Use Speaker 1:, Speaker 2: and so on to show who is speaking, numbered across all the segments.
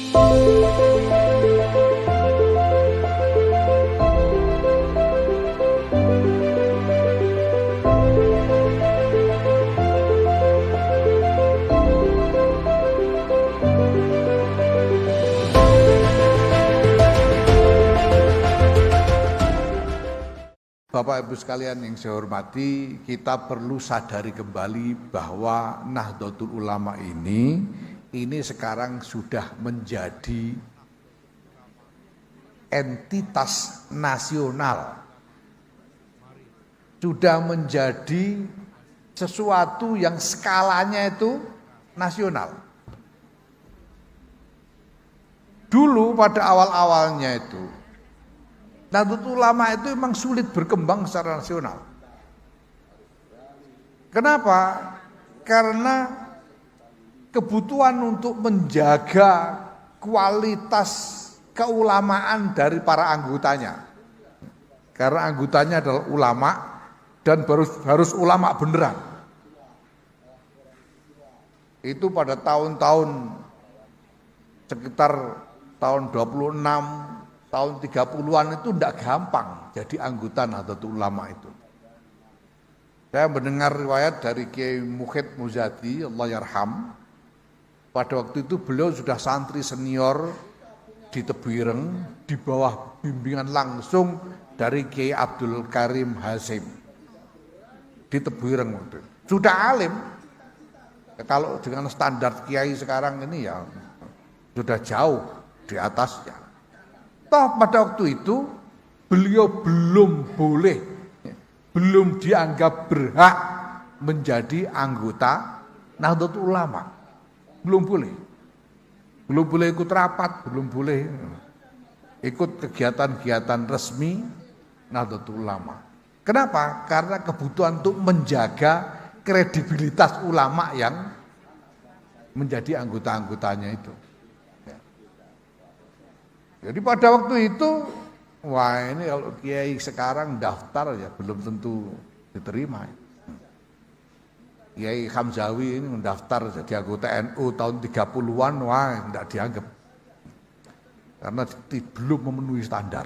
Speaker 1: Bapak Ibu sekalian yang saya hormati, kita perlu sadari kembali bahwa Nahdlatul Ulama ini sekarang sudah menjadi entitas nasional. Sudah menjadi sesuatu yang skalanya itu nasional. Dulu pada awal-awalnya itu Nahdlatul Ulama itu memang sulit berkembang secara nasional. Kenapa? Karena kebutuhan untuk menjaga kualitas keulamaan dari para anggotanya. Karena anggotanya adalah ulama dan harus ulama beneran. Itu pada tahun-tahun sekitar tahun 26 tahun 30-an itu tidak gampang jadi anggota Nahdlatul Ulama itu. Saya mendengar riwayat dari Kiai Mukhid Muzadi, Allah yarham. Pada waktu itu beliau sudah santri senior di Tebireng, di bawah bimbingan langsung dari Kiai Abdul Karim Hasim. Di Tebireng waktu itu. Sudah alim. Kalau dengan standar kiai sekarang ini ya sudah jauh di atasnya. Toh pada waktu itu beliau belum dianggap berhak menjadi anggota Nahdlatul Ulama. Belum boleh ikut rapat, belum boleh ikut kegiatan-kegiatan resmi Nahdlatul Ulama. Kenapa? Karena kebutuhan untuk menjaga kredibilitas ulama yang menjadi anggota-anggotanya itu. Jadi pada waktu itu, wah ini kalau kiai sekarang daftar ya belum tentu diterima. Kiai Hamzawi ini mendaftar jadi anggota NU tahun 30-an, wah tidak dianggap. Karena belum memenuhi standar.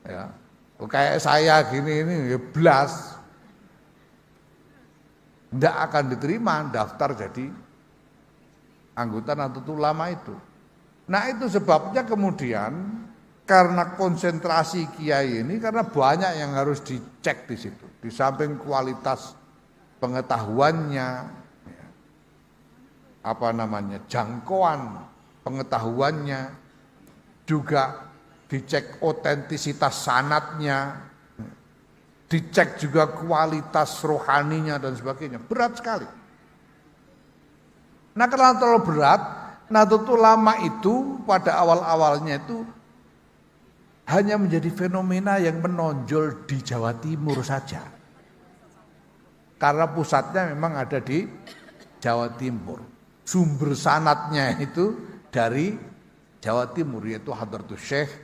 Speaker 1: Ya, kayak saya gini ini ya belas, tidak akan diterima daftar jadi anggota Nahdlatul Ulama itu. Nah itu sebabnya kemudian karena konsentrasi kiai ini, karena banyak yang harus dicek di situ. Di samping kualitas pengetahuannya, jangkauan pengetahuannya, juga dicek otentisitas sanadnya, dicek juga kualitas rohaninya dan sebagainya. Berat sekali. Nah karena terlalu berat, Nahdlatul Ulama itu pada awal-awalnya itu hanya menjadi fenomena yang menonjol di Jawa Timur saja. Karena pusatnya memang ada di Jawa Timur. Sumber sanadnya itu dari Jawa Timur, yaitu Hadratus Syekh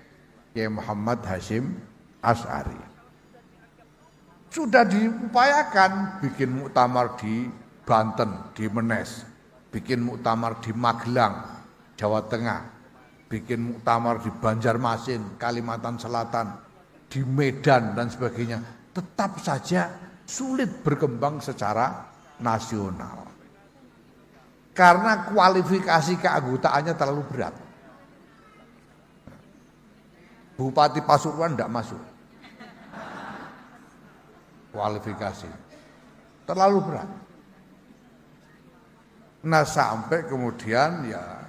Speaker 1: Kiai Muhammad Hasyim Asy'ari. Sudah diupayakan bikin muktamar di Banten, di Menes, bikin muktamar di Magelang, Jawa Tengah, bikin muktamar di Banjarmasin, Kalimantan Selatan, di Medan dan sebagainya. Tetap saja sulit berkembang secara nasional. Karena kualifikasi keanggotaannya terlalu berat. Bupati Pasuruan tidak masuk. Kualifikasi terlalu berat. Nah sampai kemudian ya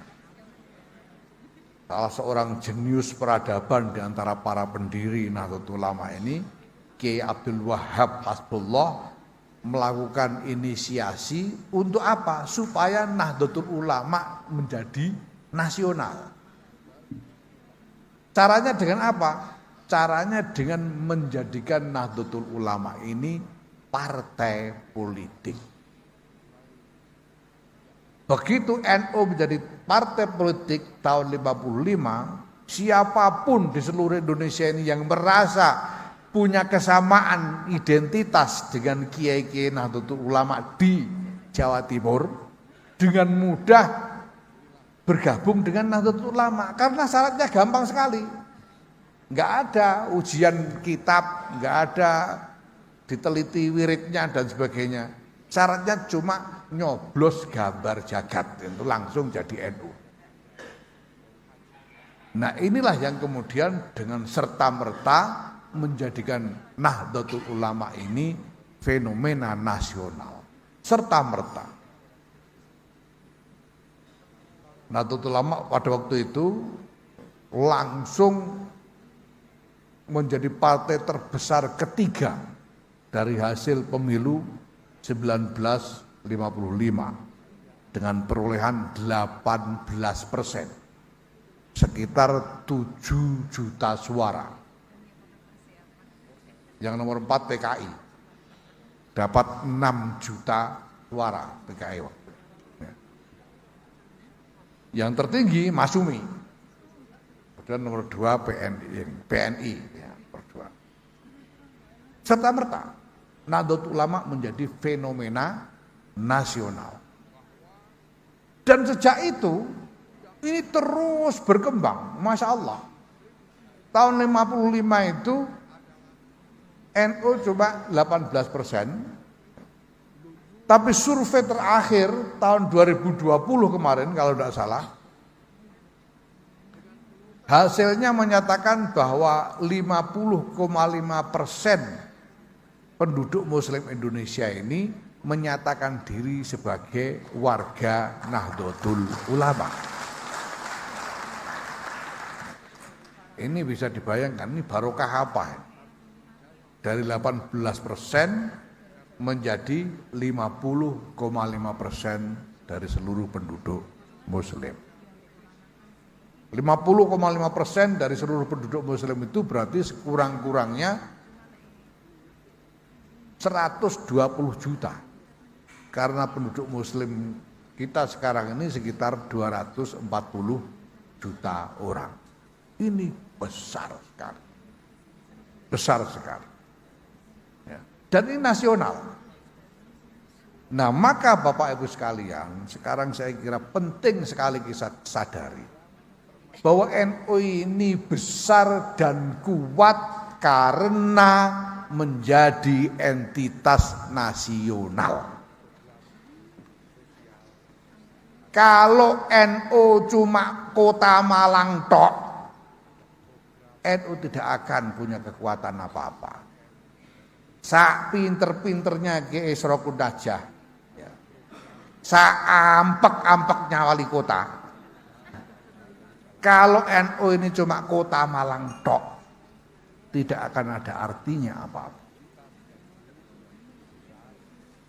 Speaker 1: salah seorang jenius peradaban di antara para pendiri Nahdlatul Ulama ini, Kiai Abdul Wahab Hasbullah, melakukan inisiasi untuk apa? Supaya Nahdlatul Ulama menjadi nasional. Caranya dengan apa? Caranya dengan menjadikan Nahdlatul Ulama ini partai politik. Begitu NU menjadi partai politik tahun 55, siapapun di seluruh Indonesia ini yang merasa punya kesamaan identitas dengan kiai-kiai Nahdlatul Ulama di Jawa Timur, dengan mudah bergabung dengan Nahdlatul Ulama karena syaratnya gampang sekali. Enggak ada ujian kitab, enggak ada diteliti wiridnya dan sebagainya. Syaratnya cuma nyoblos gambar jagat itu langsung jadi NU. Nah, inilah yang kemudian dengan serta-merta menjadikan Nahdlatul Ulama ini fenomena nasional. Serta-merta. Nahdlatul Ulama pada waktu itu langsung menjadi partai terbesar ketiga dari hasil pemilu 1955 dengan perolehan 18%, sekitar 7 juta suara. Yang nomor 4 PKI dapat 6 juta suara PKI. Yang tertinggi Masyumi, kemudian nomor 2 PNI ya, nomor 2. Serta merta Nahdlatul Ulama menjadi fenomena nasional. Dan sejak itu ini terus berkembang, Masya Allah. Tahun 55 itu NU cuma 18%, tapi survei terakhir tahun 2020 kemarin kalau tidak salah, hasilnya menyatakan bahwa 50,5% penduduk Muslim Indonesia ini menyatakan diri sebagai warga Nahdlatul Ulama. Ini bisa dibayangkan, ini barokah apa? Dari 18% menjadi 50,5% dari seluruh penduduk Muslim. 50,5% dari seluruh penduduk Muslim itu berarti sekurang-kurangnya 120 juta. Karena penduduk Muslim kita sekarang ini sekitar 240 juta orang. Ini besar sekali. Besar sekali. Ya. Dan ini nasional. Nah, maka Bapak Ibu sekalian, sekarang saya kira penting sekali kita sadari bahwa NU ini besar dan kuat karena menjadi entitas nasional. Kalau NU cuma kota Malang tok, NU tidak akan punya kekuatan apa-apa. Sak pinter-pinternya Ki Isrokun Najah, ya. Sak ampek-ampeknya wali kota. Kalau NU ini cuma kota Malang tok, tidak akan ada artinya apa-apa.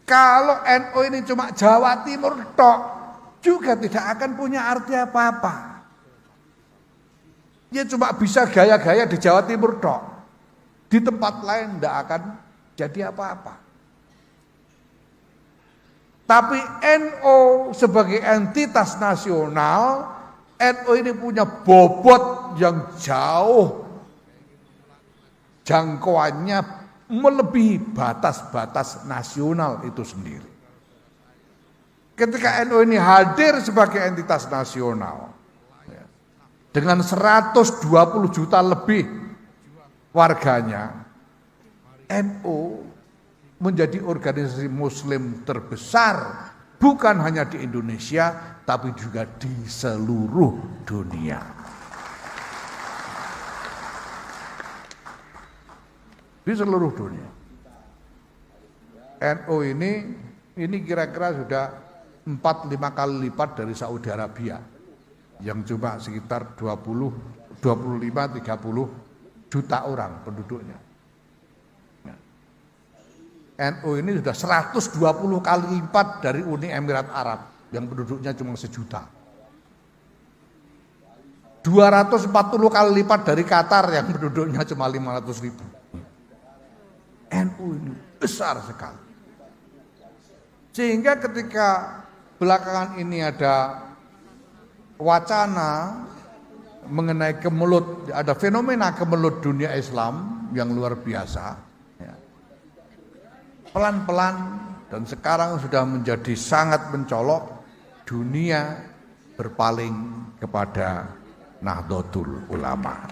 Speaker 1: Kalau NU ini cuma Jawa Timur tok, juga tidak akan punya arti apa-apa. Dia cuma bisa gaya-gaya di Jawa Timur tok. Di tempat lain tidak akan jadi apa-apa. Tapi NU sebagai entitas nasional, NU ini punya bobot yang jauh, jangkauannya melebihi batas-batas nasional itu sendiri. Ketika NU ini hadir sebagai entitas nasional, dengan 120 juta lebih warganya, NU menjadi organisasi Muslim terbesar bukan hanya di Indonesia tapi juga di seluruh dunia. Di seluruh dunia. NU ini kira-kira sudah 4-5 kali lipat dari Saudi Arabia yang cuma sekitar 25-30 juta orang penduduknya. NU ini sudah 120 kali lipat dari Uni Emirat Arab yang penduduknya cuma 1 juta. 240 kali lipat dari Qatar yang penduduknya cuma 500 ribu. NU ini besar sekali. Sehingga ketika belakangan ini ada wacana mengenai kemelut, ada fenomena kemelut dunia Islam yang luar biasa. Pelan-pelan dan sekarang sudah menjadi sangat mencolok, dunia berpaling kepada Nahdlatul Ulama.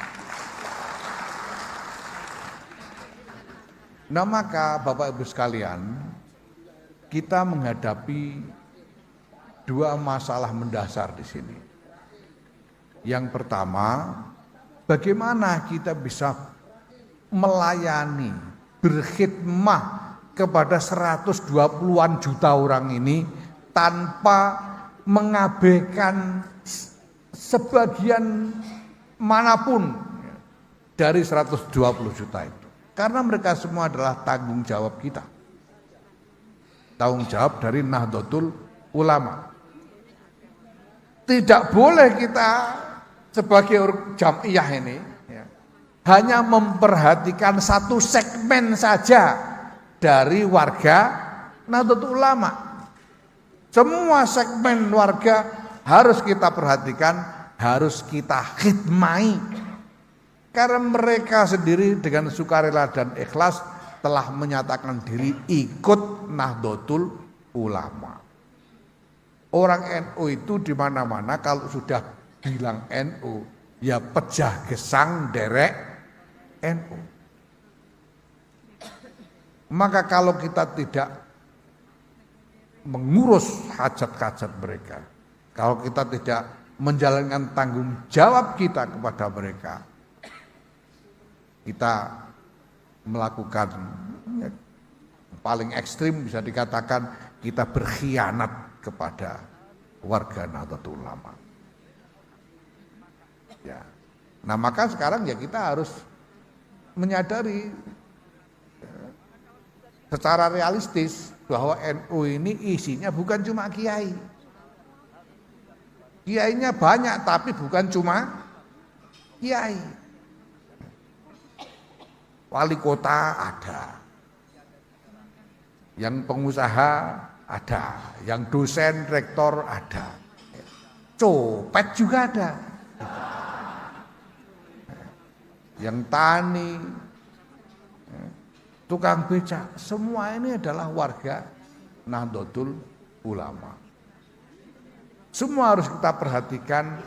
Speaker 1: Nah maka Bapak Ibu sekalian, kita menghadapi dua masalah mendasar di sini. Yang pertama, bagaimana kita bisa melayani, berkhidmah kepada 120-an juta orang ini tanpa mengabaikan sebagian manapun dari 120 juta itu. Karena mereka semua adalah tanggung jawab kita. Tanggung jawab dari Nahdlatul Ulama. Tidak boleh kita sebagai jamiah ini hanya memperhatikan satu segmen saja dari warga Nahdlatul Ulama. Semua segmen warga harus kita perhatikan, harus kita khidmai. Karena mereka sendiri dengan sukarela dan ikhlas telah menyatakan diri ikut Nahdlatul Ulama. Orang NU itu di mana-mana kalau sudah bilang NU, ya pejah gesang derek NU. Maka kalau kita tidak mengurus hajat-hajat mereka, kalau kita tidak menjalankan tanggung jawab kita kepada mereka, kita melakukan paling ekstrim bisa dikatakan kita berkhianat kepada warga Nahdlatul Ulama. Ya. Nah maka sekarang ya kita harus menyadari secara realistis bahwa NU ini isinya bukan cuma kiai. Kiainya banyak tapi bukan cuma kiai. Wali kota ada, yang pengusaha ada, yang dosen, rektor ada, copet juga ada, yang tani, tukang becak, semua ini adalah warga Nahdlatul Ulama. Semua harus kita perhatikan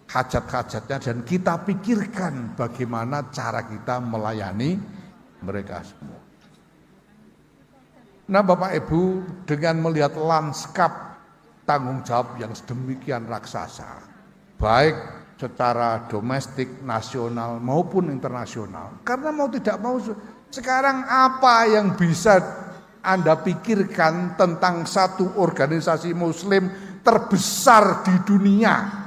Speaker 1: hajat-hajatnya dan kita pikirkan bagaimana cara kita melayani mereka semua. Nah Bapak Ibu, dengan melihat lanskap tanggung jawab yang sedemikian raksasa, baik secara domestik, nasional maupun internasional, karena mau tidak mau sekarang apa yang bisa Anda pikirkan tentang satu organisasi muslim terbesar di dunia,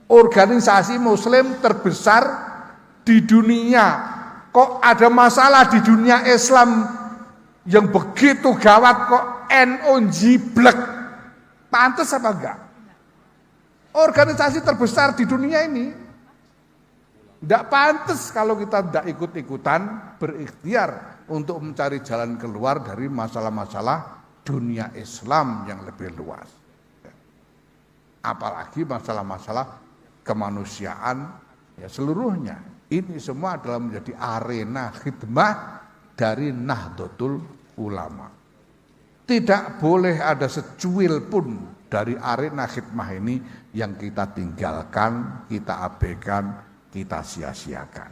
Speaker 1: organisasi muslim terbesar di dunia, kok ada masalah di dunia Islam yang begitu gawat, kok NU jiblek, pantas apa enggak? Organisasi terbesar di dunia ini tidak pantas kalau kita tidak ikut-ikutan berikhtiar untuk mencari jalan keluar dari masalah-masalah dunia Islam yang lebih luas. Apalagi masalah-masalah kemanusiaan ya seluruhnya. Ini semua adalah menjadi arena khidmah dari Nahdlatul Ulama. Tidak boleh ada secuil pun dari arena khidmah ini yang kita tinggalkan, kita abaikan, kita sia-siakan.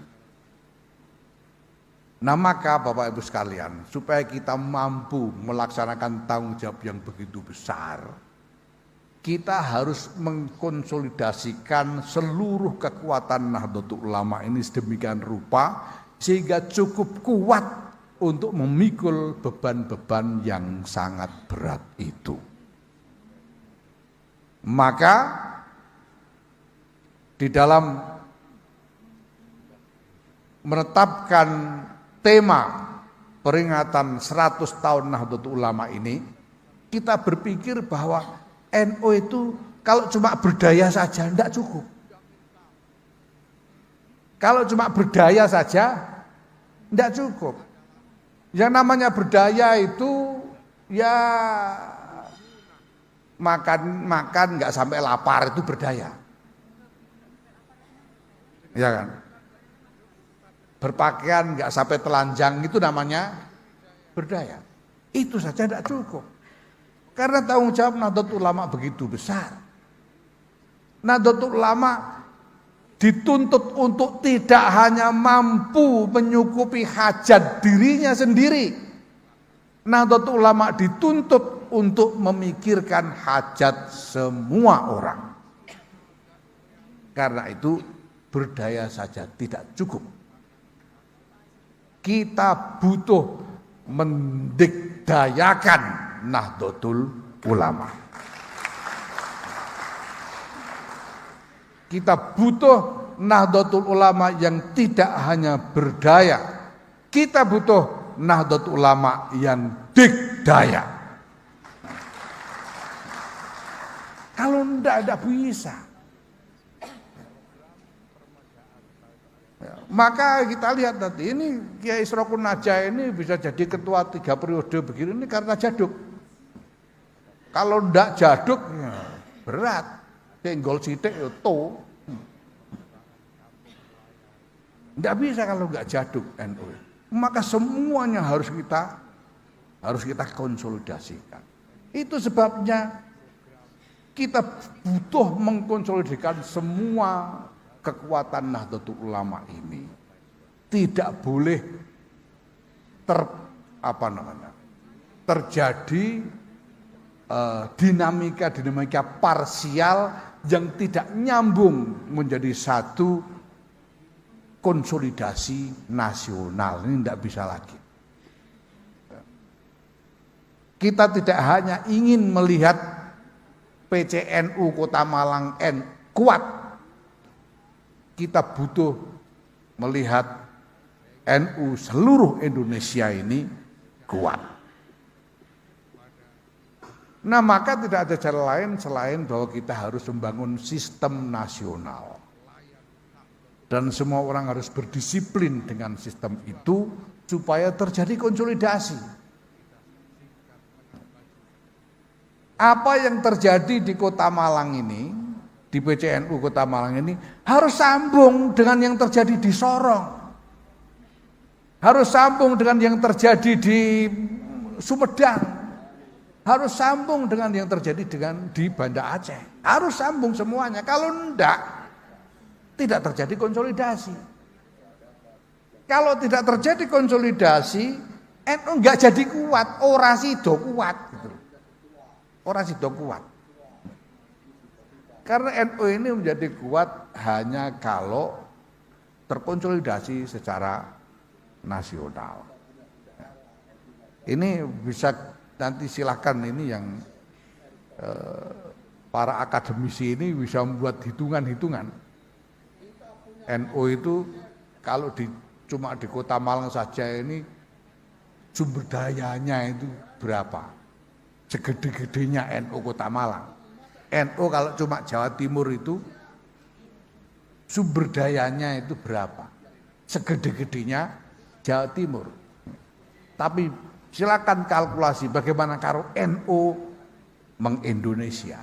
Speaker 1: Nah maka Bapak Ibu sekalian, supaya kita mampu melaksanakan tanggung jawab yang begitu besar, kita harus mengkonsolidasikan seluruh kekuatan Nahdlatul Ulama ini sedemikian rupa sehingga cukup kuat untuk memikul beban-beban yang sangat berat itu. Maka di dalam menetapkan tema peringatan 100 tahun Nahdlatul Ulama ini, kita berpikir bahwa NU itu kalau cuma berdaya saja tidak cukup. Kalau cuma berdaya saja tidak cukup. Yang namanya berdaya itu ya makan nggak sampai lapar itu berdaya. Ya kan? Berpakaian nggak sampai telanjang itu namanya berdaya. Itu saja tidak cukup. Karena tanggung jawab Nahdlatul Ulama begitu besar. Nahdlatul Ulama dituntut untuk tidak hanya mampu menyukupi hajat dirinya sendiri. Nahdlatul Ulama dituntut untuk memikirkan hajat semua orang. Karena itu berdaya saja tidak cukup. Kita butuh mendikdayakan Nahdlatul Ulama. Kita butuh Nahdlatul Ulama yang tidak hanya berdaya. Kita butuh Nahdlatul Ulama yang dikdaya. Kalau tidak bisa. Maka kita lihat nanti ini Kiai Isrokun Najah ini bisa jadi ketua 3 periode begini ini karena jaduk. Kalau ndak jaduk ya berat. Tenggol sidik itu. Ndak bisa kalau nggak jaduk NU. Maka semuanya harus kita konsolidasikan. Itu sebabnya kita butuh mengkonsolidasikan semua kekuatan Nahdlatul Ulama ini. Tidak boleh terjadi dinamika parsial yang tidak nyambung menjadi satu konsolidasi nasional. Ini tidak bisa lagi. Kita tidak hanya ingin melihat PCNU Kota Malang kuat. Kita butuh melihat NU seluruh Indonesia ini kuat. Nah, maka tidak ada cara lain selain bahwa kita harus membangun sistem nasional. Dan semua orang harus berdisiplin dengan sistem itu supaya terjadi konsolidasi. Apa yang terjadi di Kota Malang ini, di PCNU Kota Malang ini harus sambung dengan yang terjadi di Sorong. Harus sambung dengan yang terjadi di Sumedang. Harus sambung dengan yang terjadi di Banda Aceh. Harus sambung semuanya. Kalau enggak, tidak terjadi konsolidasi. Kalau tidak terjadi konsolidasi, NU enggak jadi kuat. Ora sido kuat. Gitu. Ora sido kuat. Karena NU ini menjadi kuat hanya kalau terkonsolidasi secara nasional. Ini bisa nanti silakan ini yang para akademisi ini bisa membuat hitungan-hitungan. NU itu kalau cuma di Kota Malang saja ini sumber dayanya itu berapa? Segede-gedenya NU Kota Malang. NU kalau cuma Jawa Timur itu sumber dayanya itu berapa? Segede-gedenya Jawa Timur. Tapi silakan kalkulasi bagaimana kalau NU meng-Indonesia.